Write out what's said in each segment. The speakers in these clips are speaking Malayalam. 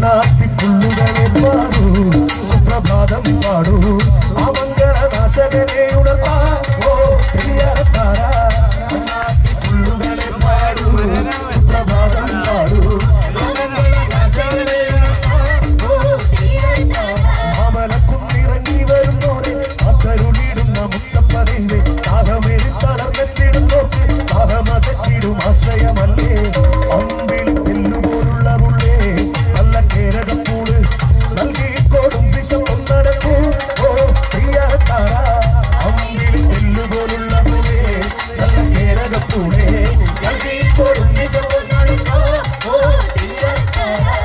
അണ്ണാത്തിപ്പുള്ളുകളെ പാടൂ സുപ്രഭാതം പാടൂ ആ മംഗളനാശകനെ ഉണർത്താ ഓ പ്രിയതാരാ അണ്ണാത്തിപ്പുള്ളുകളെ പാടൂ സുപ്രഭാതം പാടൂ മാമലക്കുന്നിറങ്ങി വരുന്നോരെ അത്തരുളിടുന്ന മുത്തപ്പനേ ദാഹമേറി തളർന്നെത്തിടുന്നോർക്ക് ദാഹമകറ്റിടും ആശ്രയമല്ലേ അമ്പിളി തെല്ലുപോലുള്ള പുള്ളേ നല്ല കേരകപ്പൂള് നൽകിക്കോടും വിഷം ഒന്നടക്കൂ ഓ പ്രിയതാരാ അമ്പിളി തെല്ലുപോലുള്ള പുള്ളേ നല്ല കേരകപ്പൂളേ നൽകിക്കോടും വിഷം ഒന്നടക്കൂ ഓ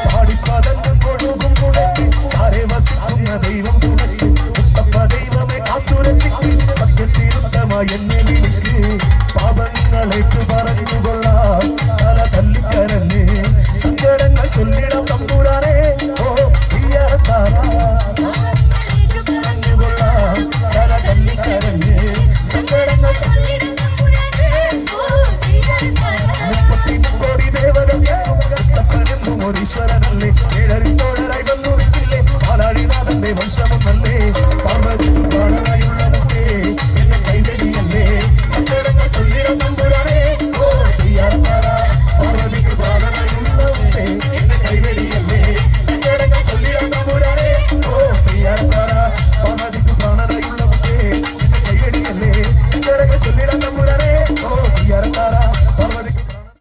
പാടിപ്പതങ്ങൾ കൊടുകും മുടക്കി ചാരെ വസിക്കുന്ന ദൈവം തുണക്കി മുത്തപ്പ ദൈവമേ കാത്തുരക്ഷിക്ക് സത്യത്തിരുത്തമായി എന്നെ വിളിക്ക് പാപങ്ങളേറ്റു പറഞ്ഞുകൊള്ളാം തല തല്ലിക്കരഞ്ഞ് സങ്കടങ്ങൾ ചൊല്ലിടം തമ്പുരാനേ ഓ പ്രിയതാരാ പറഞ്ഞുകൊള്ളാം തല തല്ലിക്കര